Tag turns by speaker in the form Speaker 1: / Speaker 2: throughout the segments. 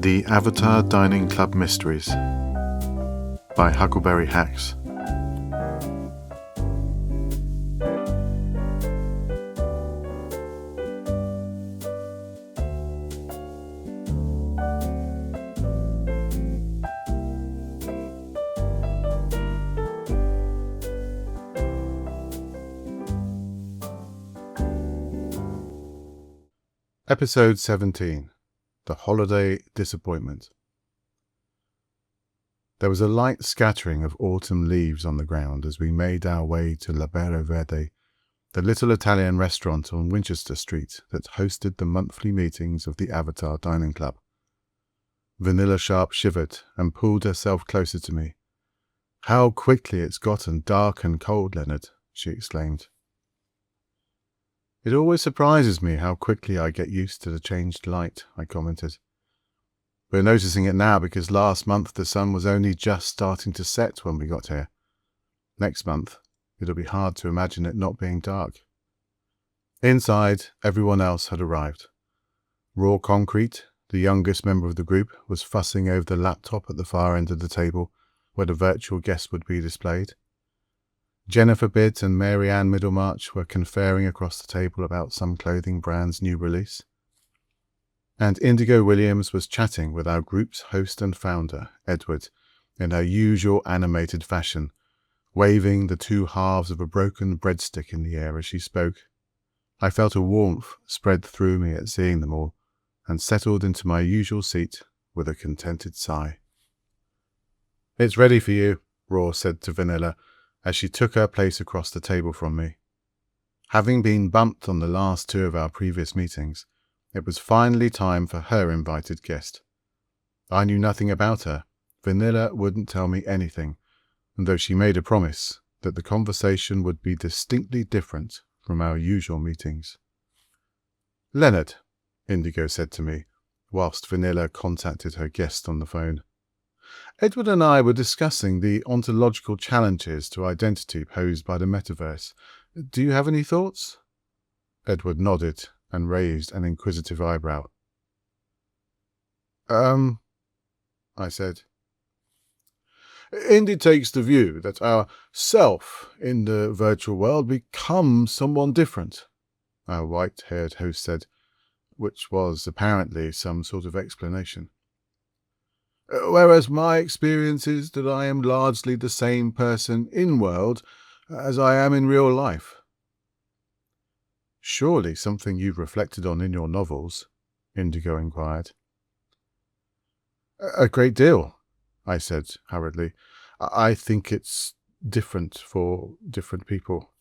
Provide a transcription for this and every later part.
Speaker 1: The Avatar Dining Club Mysteries by Huckleberry Hax. Episode 17. The Holiday Disappointment. There was a light scattering of autumn leaves on the ground as we made our way to L'Albero Verde, the little Italian restaurant on Winchester Street that hosted the monthly meetings of the Avatar Dining Club. Vanilla Sharp shivered and pulled herself closer to me. "How quickly it's gotten dark and cold, Leonard," she exclaimed. "It always surprises me how quickly I get used to the changed light," I commented. "We're noticing it now because last month the sun was only just starting to set when we got here. Next month, it'll be hard to imagine it not being dark." Inside, everyone else had arrived. Raw Concrete, the youngest member of the group, was fussing over the laptop at the far end of the table where the virtual guest would be displayed. Jennifer Bitt and Mary Ann Middlemarch were conferring across the table about some clothing brand's new release. And Indigo Williams was chatting with our group's host and founder, Edward, in her usual animated fashion, waving the two halves of a broken breadstick in the air as she spoke. I felt a warmth spread through me at seeing them all, and settled into my usual seat with a contented sigh. "It's ready for you," Raw said to Vanilla, as she took her place across the table from me. Having been bumped on the last two of our previous meetings, it was finally time for her invited guest. I knew nothing about her. Vanilla wouldn't tell me anything, and though she made a promise that the conversation would be distinctly different from our usual meetings. "Leonard," Indigo said to me, whilst Vanilla contacted her guest on the phone. "Edward and I were discussing the ontological challenges to identity posed by the metaverse. Do you have any thoughts?" Edward nodded and raised an inquisitive eyebrow. I said. "Indy takes the view that our self in the virtual world becomes someone different," our white-haired host said, which was apparently some sort of explanation. "Whereas my experience is that I am largely the same person in-world as I am in real life." "Surely something you've reflected on in your novels?" Indigo inquired. "A great deal," I said hurriedly. "I think it's different for different people."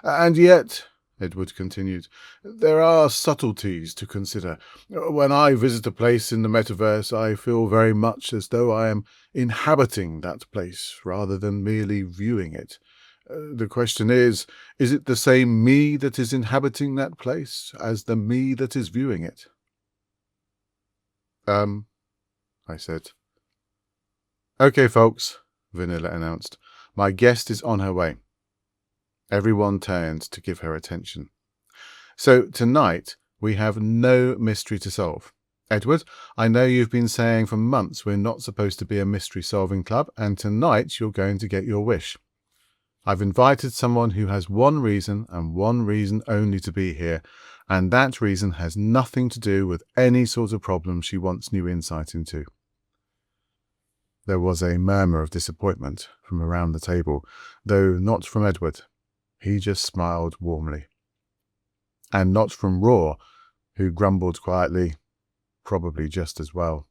Speaker 1: "And yet," Edward continued, "there are subtleties to consider. When I visit a place in the metaverse, I feel very much as though I am inhabiting that place rather than merely viewing it. The question is it the same me that is inhabiting that place as the me that is viewing it?" I said. "Okay, folks," Vanilla announced. "My guest is on her way." Everyone turned to give her attention. "So tonight we have no mystery to solve. Edward, I know you've been saying for months we're not supposed to be a mystery-solving club, and tonight you're going to get your wish. I've invited someone who has one reason and one reason only to be here, and that reason has nothing to do with any sort of problem she wants new insight into." There was a murmur of disappointment from around the table, though not from Edward. He just smiled warmly. And not from Raw, who grumbled quietly, probably just as well.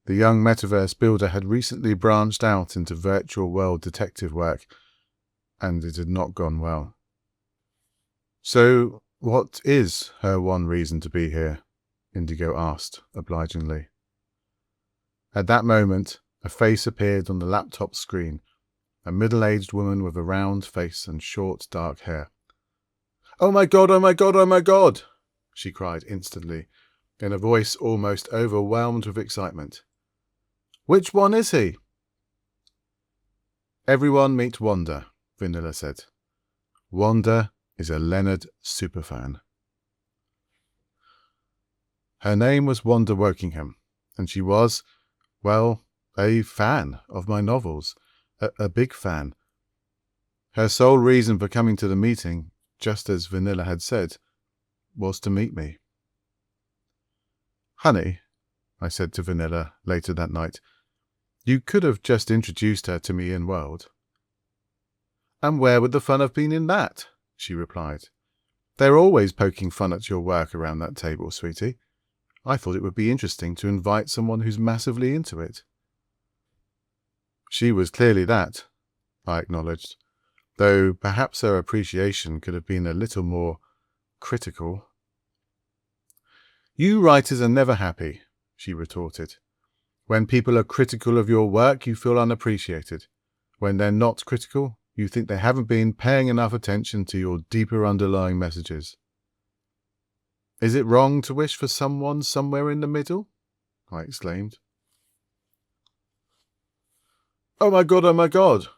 Speaker 1: The young metaverse builder had recently branched out into virtual world detective work, and it had not gone well. "So, what is her one reason to be here?" Indigo asked, obligingly. At that moment, a face appeared on the laptop screen, a middle-aged woman with a round face and short, dark hair. "Oh my God, oh my God, oh my God!" she cried instantly, in a voice almost overwhelmed with excitement. "Which one is he?" "Everyone meet Wanda," Vanilla said. "Wanda is a Leonard superfan." Her name was Wanda Wokingham, and she was, well, a fan of my novels, a big fan. Her sole reason for coming to the meeting, just as Vanilla had said, was to meet me. "Honey," I said to Vanilla later that night, "you could have just introduced her to me in World." "And where would the fun have been in that?" she replied. "They're always poking fun at your work around that table, sweetie. I thought it would be interesting to invite someone who's massively into it." She was clearly that, I acknowledged, though perhaps her appreciation could have been a little more critical. "You writers are never happy," she retorted. "When people are critical of your work, you feel unappreciated. When they're not critical, you think they haven't been paying enough attention to your deeper underlying messages." "Is it wrong to wish for someone somewhere in the middle?" I exclaimed. Oh my God,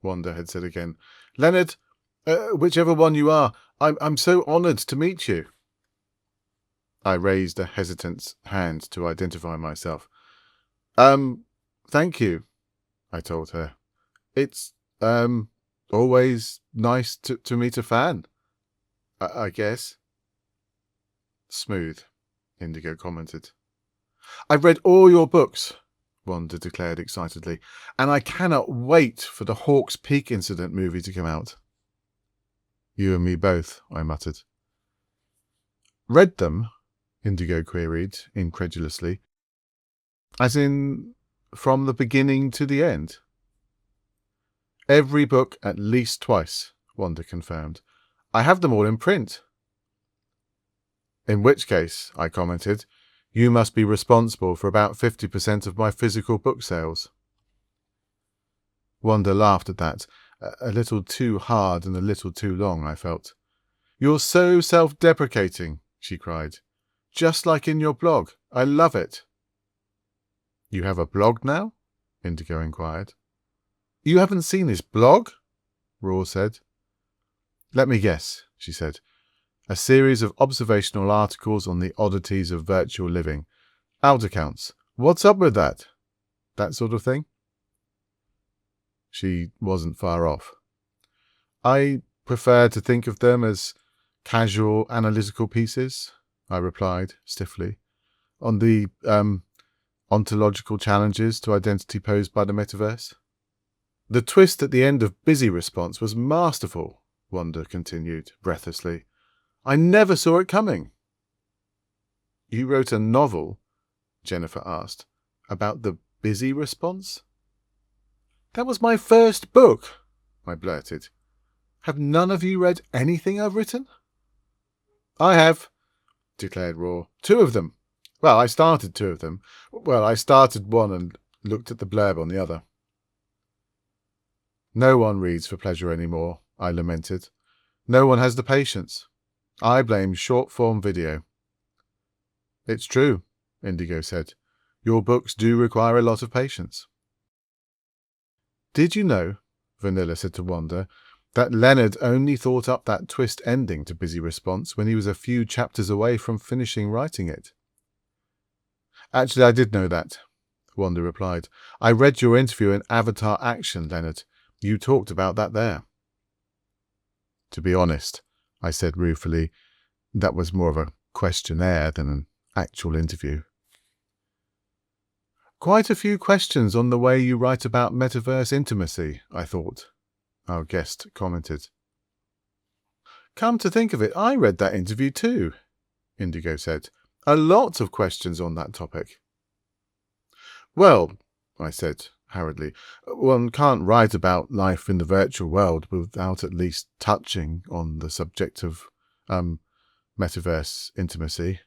Speaker 1: Wanda had said again. "Leonard, whichever one you are, I'm so honoured to meet you." I raised a hesitant hand to identify myself. Thank you," I told her. "It's, always nice to meet a fan, I guess." "Smooth," Indigo commented. "I've read all your books," Wanda declared excitedly, "and I cannot wait for the Hawks Peak incident movie to come out." "You and me both," I muttered. "Read them?" Indigo queried, incredulously. "As in, from the beginning to the end?" "Every book at least twice," Wanda confirmed. "I have them all in print." "In which case," I commented, "you must be responsible for about 50% of my physical book sales." Wanda laughed at that, a little too hard and a little too long, I felt. "You're so self-deprecating," she cried. "Just like in your blog. I love it." "You have a blog now?" Indigo inquired. "You haven't seen this blog?" Raw said. "Let me guess," she said. "A series of observational articles on the oddities of virtual living. Out accounts. What's up with that? That sort of thing?" She wasn't far off. "I prefer to think of them as casual analytical pieces," I replied stiffly, "on the ontological challenges to identity posed by the metaverse." "The twist at the end of Busy Response was masterful," Wanda continued breathlessly. "I never saw it coming." "You wrote a novel?" Jennifer asked. "About the Busy Response?" "That was my first book," I blurted. "Have none of you read anything I've written?" "I have," declared Raw. "Two of them. Well, I started two of them. Well, I started one and looked at the blurb on the other." "No one reads for pleasure anymore," I lamented. "No one has the patience. I blame short-form video." "It's true," Indigo said. "Your books do require a lot of patience." "Did you know," Vanilla said to Wanda, "that Leonard only thought up that twist ending to Busy Response when he was a few chapters away from finishing writing it?" "Actually, I did know that," Wanda replied. "I read your interview in Avatar Action, Leonard. You talked about that there." "To be honest," I said ruefully, "that was more of a questionnaire than an actual interview." "Quite a few questions on the way you write about metaverse intimacy, I thought," our guest commented. "Come to think of it, I read that interview too," Indigo said. "A lot of questions on that topic." "Well," I said hurriedly, "one can't write about life in the virtual world without at least touching on the subject of, metaverse intimacy."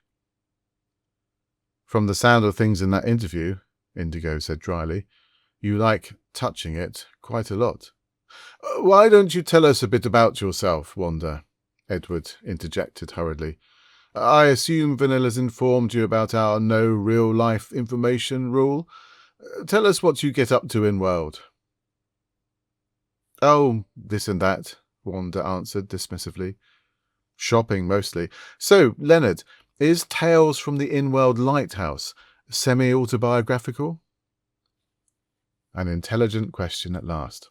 Speaker 1: "From the sound of things in that interview," Indigo said dryly, "you like touching it quite a lot." "Why don't you tell us a bit about yourself, Wanda?" Edward interjected hurriedly. "I assume Vanilla's informed you about our no real-life information rule. Tell us what you get up to in World." "Oh, this and that," Wanda answered dismissively. "Shopping, mostly. So, Leonard, Is Tales from the In-World Lighthouse semi-autobiographical? An intelligent question at last.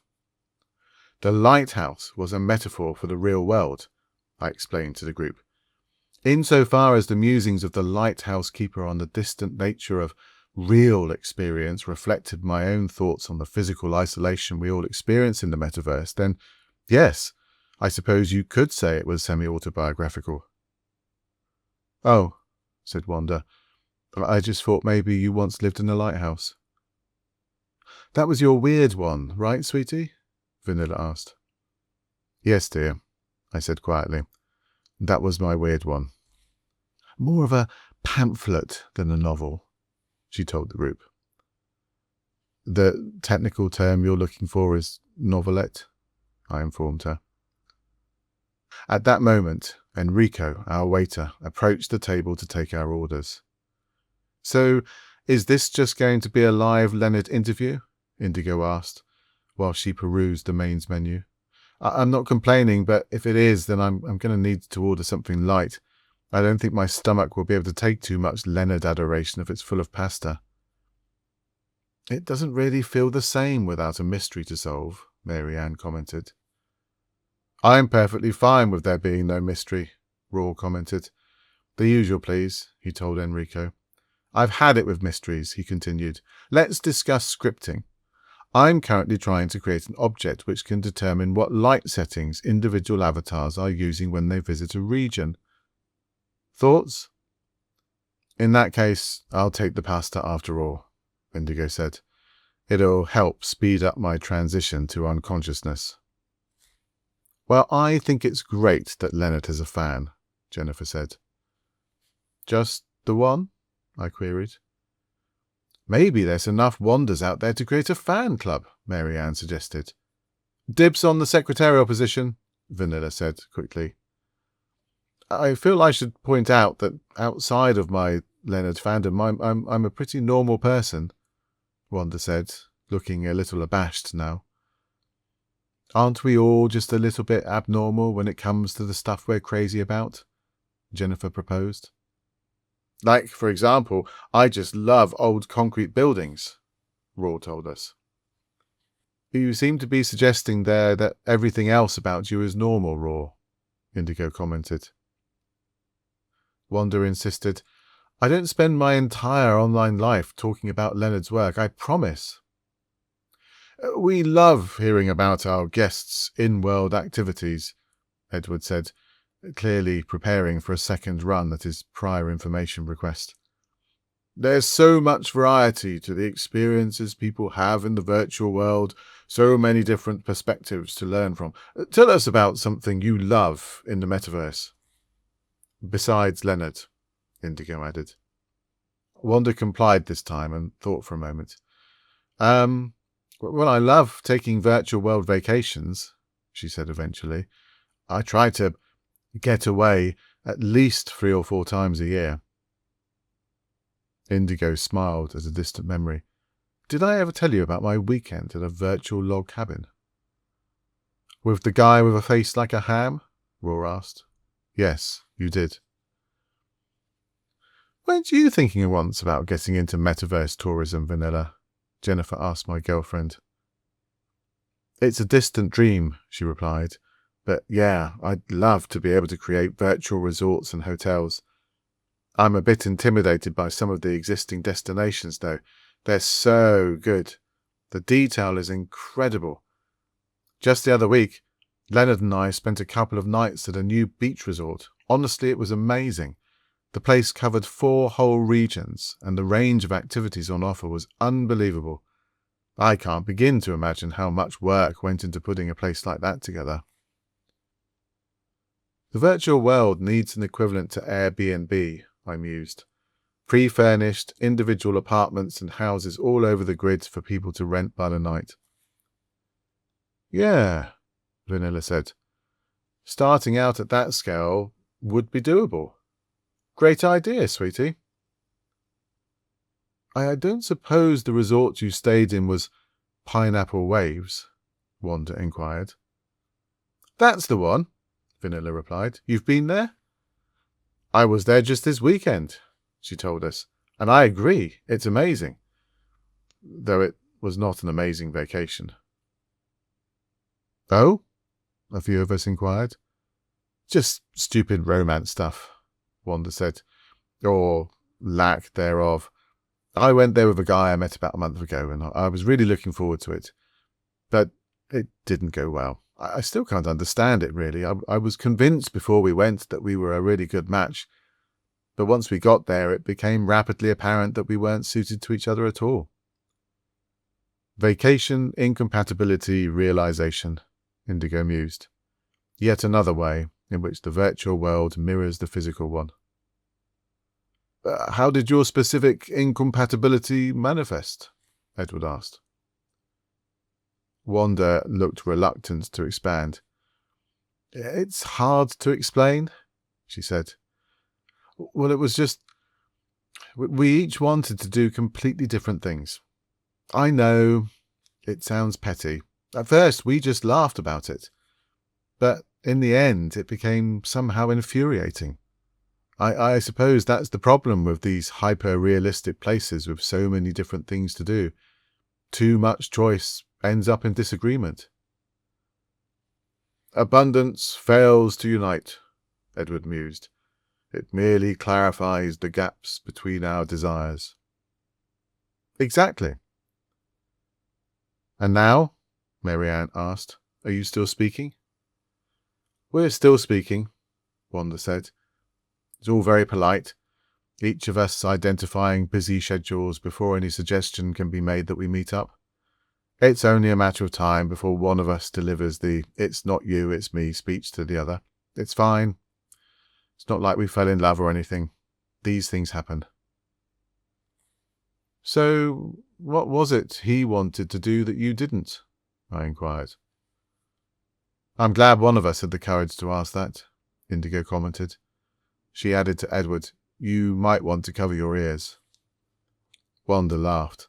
Speaker 1: The lighthouse was a metaphor for the real world, I explained to the group. Insofar as the musings of the lighthouse keeper on the distant nature of real experience reflected my own thoughts on the physical isolation we all experience in the metaverse, then yes, I suppose you could say it was semi-autobiographical. Oh, said Wanda, I just thought maybe you once lived in a lighthouse. That was your weird one, right, sweetie? Vanilla asked. Yes, dear, I said quietly. That was my weird one. More of a pamphlet than a novel, she told the group. The technical term you're looking for is novelette, I informed her. At that moment, Enrico, our waiter, approached the table to take our orders. So, is this just going to be a live Leonard interview? Indigo asked, while she perused the mains menu. I'm not complaining, but if it is, then I'm going to need to order something light. I don't think my stomach will be able to take too much Leonard adoration if it's full of pasta. It doesn't really feel the same without a mystery to solve, Mary Ann commented. I'm perfectly fine with there being no mystery, Raw commented. The usual, please, he told Enrico. I've had it with mysteries, he continued. Let's discuss scripting. I'm currently trying to create an object which can determine what light settings individual avatars are using when they visit a region. Thoughts? In that case, I'll take the pasta after all, Indigo said. It'll help speed up my transition to unconsciousness. Well, I think it's great that Leonard has a fan, Jennifer said. Just the one? I queried. Maybe there's enough Wanders out there to create a fan club, Mary Ann suggested. Dibs on the secretarial position, Vanilla said quickly. I feel I should point out that outside of my Leonard fandom, I'm a pretty normal person, Wanda said, looking a little abashed now. Aren't we all just a little bit abnormal when it comes to the stuff we're crazy about? Jennifer proposed. Like, for example, I just love old concrete buildings, Raw told us. You seem to be suggesting there that everything else about you is normal, Raw, Indigo commented. Wanda insisted, I don't spend my entire online life talking about Leonard's work, I promise. We love hearing about our guests' in-world activities, Edward said, clearly preparing for a second run at his prior information request. There's so much variety to the experiences people have in the virtual world, so many different perspectives to learn from. Tell us about something you love in the metaverse. Besides Leonard, Indigo added. Wanda complied this time and thought for a moment. Well, I love taking virtual world vacations, she said eventually. I try to get away at least 3 or 4 times a year. Indigo smiled at a distant memory. Did I ever tell you about my weekend at a virtual log cabin? With the guy with a face like a ham? Raw asked. Yes, you did. Weren't you thinking once about getting into metaverse tourism, Vanilla? Jennifer asked my girlfriend. It's a distant dream, she replied. But yeah, I'd love to be able to create virtual resorts and hotels. I'm a bit intimidated by some of the existing destinations, though. They're so good. The detail is incredible. Just the other week, Leonard and I spent a couple of nights at a new beach resort. Honestly, it was amazing. The place covered 4 whole regions, and the range of activities on offer was unbelievable. I can't begin to imagine how much work went into putting a place like that together. The virtual world needs an equivalent to Airbnb, I mused. Pre-furnished, individual apartments and houses all over the grid for people to rent by the night. Yeah, Vanilla said. Starting out at that scale would be doable. Great idea, sweetie. I don't suppose the resort you stayed in was Pineapple Waves? Wanda inquired. That's the one, Vanilla replied. You've been there? I was there just this weekend, she told us, and I agree, it's amazing. Though it was not an amazing vacation. Oh? A few of us inquired. Just stupid romance stuff, Wanda said. Or lack thereof. I went there with a guy I met about a month ago, and I was really looking forward to it. But it didn't go well. I still can't understand it, really. I was convinced before we went that we were a really good match. But once we got there, it became rapidly apparent that we weren't suited to each other at all. Vacation, incompatibility, realization, Indigo mused. Yet another way in which the virtual world mirrors the physical one. How did your specific incompatibility manifest? Edward asked. Wanda looked reluctant to expand. It's hard to explain, she said. Well, it was just... we each wanted to do completely different things. I know it sounds petty. At first, we just laughed about it. But in the end, it became somehow infuriating. I suppose that's the problem with these hyper-realistic places with so many different things to do. Too much choice ends up in disagreement. Abundance fails to unite, Edward mused. It merely clarifies the gaps between our desires. Exactly. And now? Marianne asked. Are you still speaking? We're still speaking, Wanda said. It's all very polite, each of us identifying busy schedules before any suggestion can be made that we meet up. It's only a matter of time before one of us delivers the "it's not you, it's me" speech to the other. It's fine. It's not like we fell in love or anything. These things happen. So, what was it he wanted to do that you didn't? I inquired. I'm glad one of us had the courage to ask that, Indigo commented. She added to Edward, you might want to cover your ears. Wanda laughed.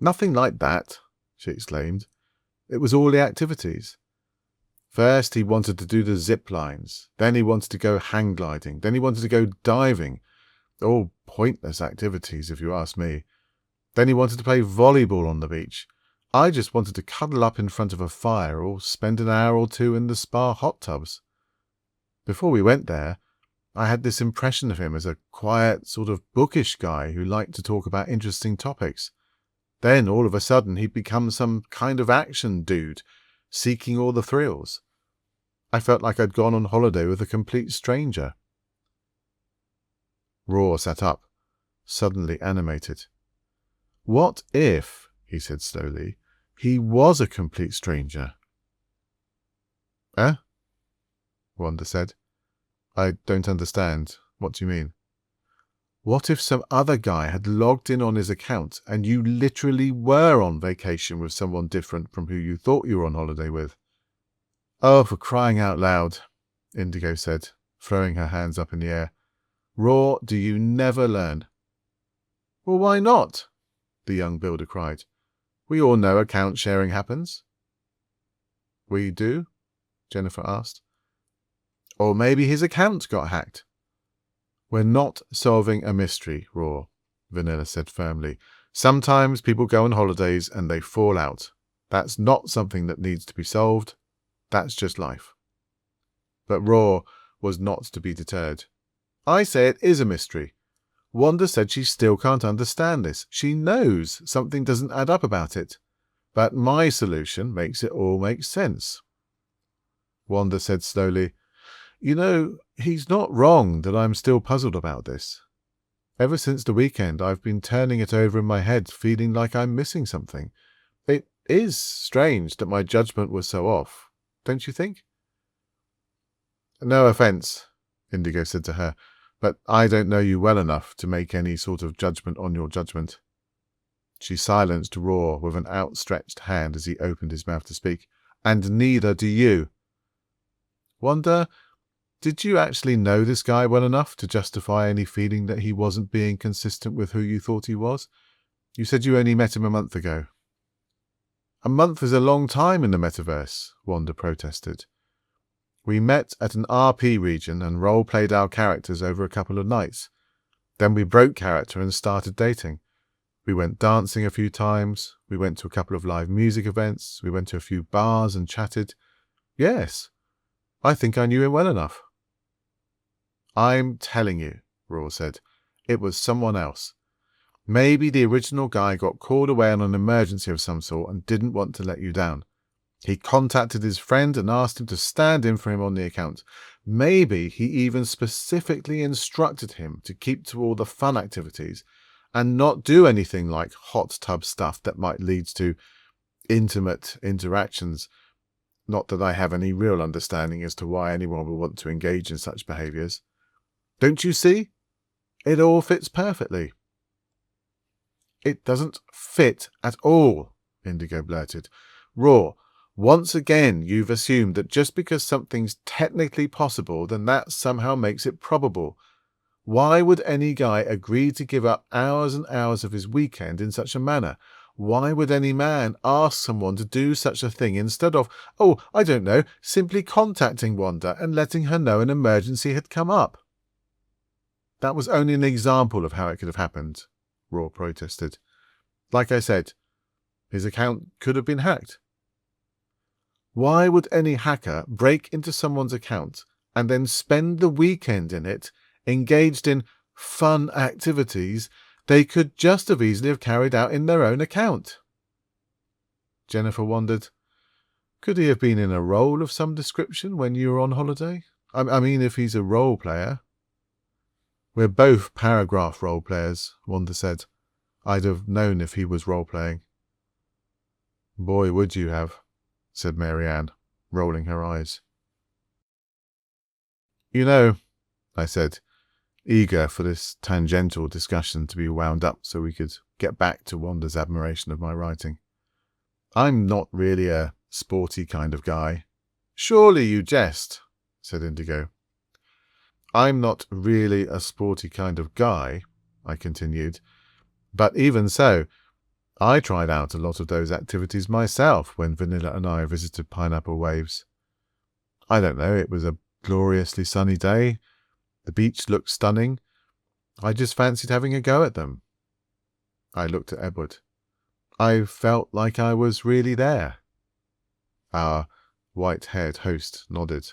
Speaker 1: Nothing like that, she exclaimed. It was all the activities. First he wanted to do the zip lines, then he wanted to go hang gliding, then he wanted to go diving. All pointless activities, if you ask me. Then he wanted to play volleyball on the beach. I just wanted to cuddle up in front of a fire or spend an hour or two in the spa hot tubs. Before we went there, I had this impression of him as a quiet, sort of bookish guy who liked to talk about interesting topics. Then, all of a sudden, he'd become some kind of action dude, seeking all the thrills. I felt like I'd gone on holiday with a complete stranger. Raw sat up, suddenly animated. What if, he said slowly, he was a complete stranger? Eh? Wanda said. I don't understand. What do you mean? What if some other guy had logged in on his account and you literally were on vacation with someone different from who you thought you were on holiday with? Oh, for crying out loud, Indigo said, throwing her hands up in the air. Raw, do you never learn? Well, why not? The young builder cried. We all know account sharing happens. We do? Jennifer asked. Or maybe his account got hacked. We're not solving a mystery, Raw, Vanilla said firmly. Sometimes people go on holidays and they fall out. That's not something that needs to be solved. That's just life. But Raw was not to be deterred. I say it is a mystery. Wanda said she still can't understand this. She knows something doesn't add up about it. But my solution makes it all make sense. Wanda said slowly, You know, he's not wrong that I'm still puzzled about this. Ever since the weekend, I've been turning it over in my head, feeling like I'm missing something. It is strange that my judgment was so off, don't you think? No offence, Indigo said to her, but I don't know you well enough to make any sort of judgment on your judgment. She silenced Raw with an outstretched hand as he opened his mouth to speak. And neither do you. Wanda, did you actually know this guy well enough to justify any feeling that he wasn't being consistent with who you thought he was? You said you only met him a month ago. A month is a long time in the metaverse, Wanda protested. We met at an RP region and role-played our characters over a couple of nights. Then we broke character and started dating. We went dancing a few times. We went to a couple of live music events. We went to a few bars and chatted. Yes, I think I knew him well enough. I'm telling you, Raw said. It was someone else. Maybe the original guy got called away on an emergency of some sort and didn't want to let you down. He contacted his friend and asked him to stand in for him on the account. Maybe he even specifically instructed him to keep to all the fun activities and not do anything like hot tub stuff that might lead to intimate interactions. Not that I have any real understanding as to why anyone would want to engage in such behaviours. Don't you see? It all fits perfectly. It doesn't fit at all, Indigo blurted. Raw, once again you've assumed that just because something's technically possible, then that somehow makes it probable. Why would any guy agree to give up hours and hours of his weekend in such a manner? Why would any man ask someone to do such a thing instead of, I don't know, simply contacting Wanda and letting her know an emergency had come up? That was only an example of how it could have happened, Raw protested. Like I said, his account could have been hacked. Why would any hacker break into someone's account and then spend the weekend in it, engaged in fun activities they could just as easily have carried out in their own account? Jennifer wondered, could he have been in a role of some description when you were on holiday? I mean, if he's a role player. We're both paragraph role players, Wanda said. I'd have known if he was role-playing. Boy, would you have, said Marianne, rolling her eyes. You know, I said, eager for this tangential discussion to be wound up so we could get back to Wanda's admiration of my writing. I'm not really a sporty kind of guy. Surely you jest, said Indigo. I'm not really a sporty kind of guy, I continued, but even so, I tried out a lot of those activities myself when Vanilla and I visited Pineapple Waves. I don't know, it was a gloriously sunny day. The beach looked stunning. I just fancied having a go at them. I looked at Edward. I felt like I was really there. Our white-haired host nodded.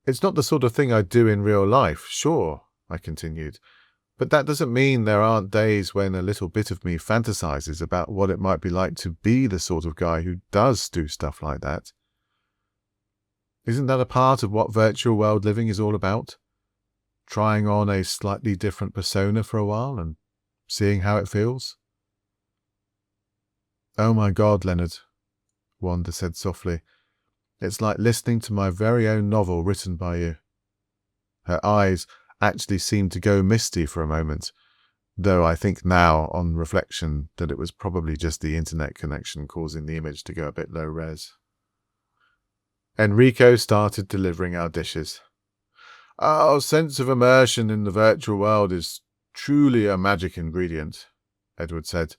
Speaker 1: It's not the sort of thing I'd do in real life, sure, I continued, but that doesn't mean there aren't days when a little bit of me fantasizes about what it might be like to be the sort of guy who does do stuff like that. Isn't that a part of what virtual world living is all about? Trying on a slightly different persona for a while and seeing how it feels? Oh my God, Leonard, Wanda said softly. It's like listening to my very own novel written by you. Her eyes actually seemed to go misty for a moment, though I think now, on reflection, that it was probably just the internet connection causing the image to go a bit low res. Enrico started delivering our dishes. Our sense of immersion in the virtual world is truly a magic ingredient, Edward said,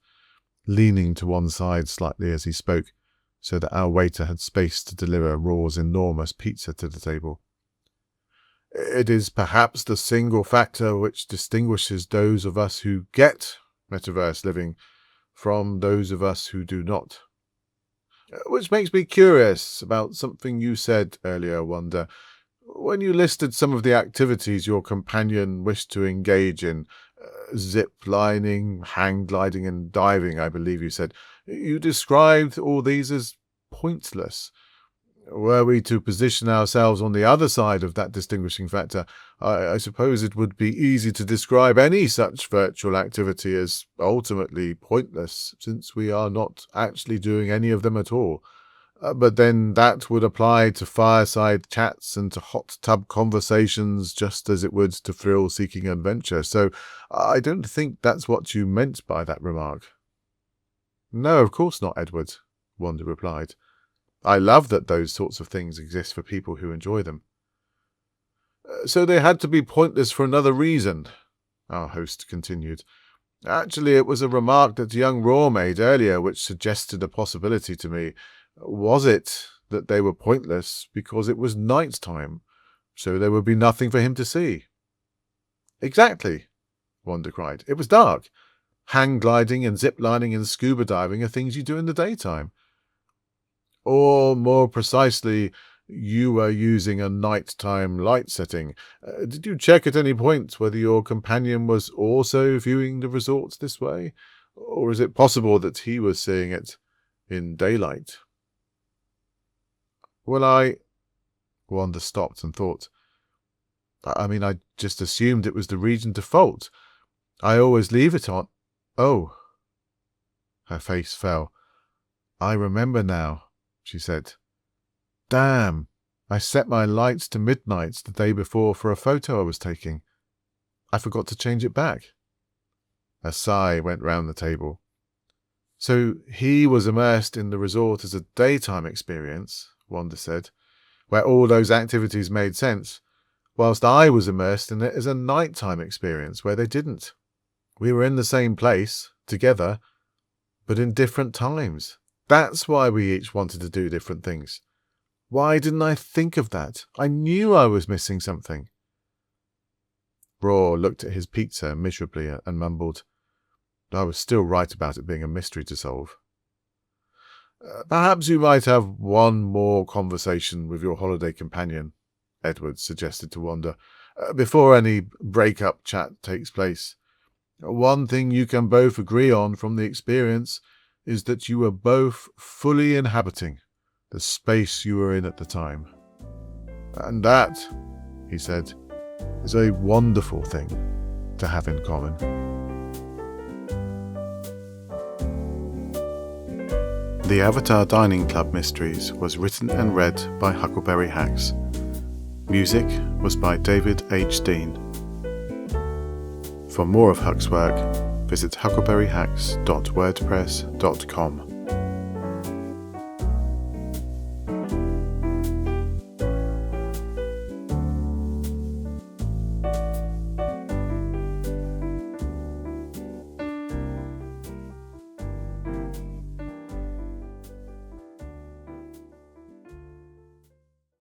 Speaker 1: leaning to one side slightly as he spoke, so that our waiter had space to deliver Raw's enormous pizza to the table. It is perhaps the single factor which distinguishes those of us who get metaverse living from those of us who do not. Which makes me curious about something you said earlier, Wanda. When you listed some of the activities your companion wished to engage in, zip lining, hang gliding and diving, I believe you said, you described all these as pointless. Were we to position ourselves on the other side of that distinguishing factor, I suppose it would be easy to describe any such virtual activity as ultimately pointless, since we are not actually doing any of them at all. But then that would apply to fireside chats and to hot tub conversations just as it would to thrill-seeking adventure. So I don't think that's what you meant by that remark. No, of course not, Edward, Wanda replied. I love that those sorts of things exist for people who enjoy them. So they had to be pointless for another reason, our host continued. Actually, it was a remark that young Raw made earlier which suggested a possibility to me. Was it that they were pointless because it was night time, so there would be nothing for him to see. Exactly, Wanda cried. It was dark. Hang gliding and zip lining and scuba diving are things you do in the daytime. Or, more precisely, you were using a nighttime light setting. Did you check at any point whether your companion was also viewing the resort this way? Or is it possible that he was seeing it in daylight? Well, Wanda stopped and thought. I just assumed it was the region default. I always leave it on. Oh. Her face fell. I remember now, she said. Damn, I set my lights to midnight the day before for a photo I was taking. I forgot to change it back. A sigh went round the table. So he was immersed in the resort as a daytime experience, Wanda said, where all those activities made sense, whilst I was immersed in it as a nighttime experience where they didn't. We were in the same place, together, but in different times. That's why we each wanted to do different things. Why didn't I think of that? I knew I was missing something. Raw looked at his pizza miserably and mumbled, I was still right about it being a mystery to solve. Perhaps you might have one more conversation with your holiday companion, Edward suggested to Wanda, before any break-up chat takes place. One thing you can both agree on from the experience is that you were both fully inhabiting the space you were in at the time. And that, he said, is a wonderful thing to have in common. The Avatar Dining Club Mysteries was written and read by Huckleberry Hax. Music was by David H. Dean. For more of Huck's work, visit huckleberryhax.wordpress.com.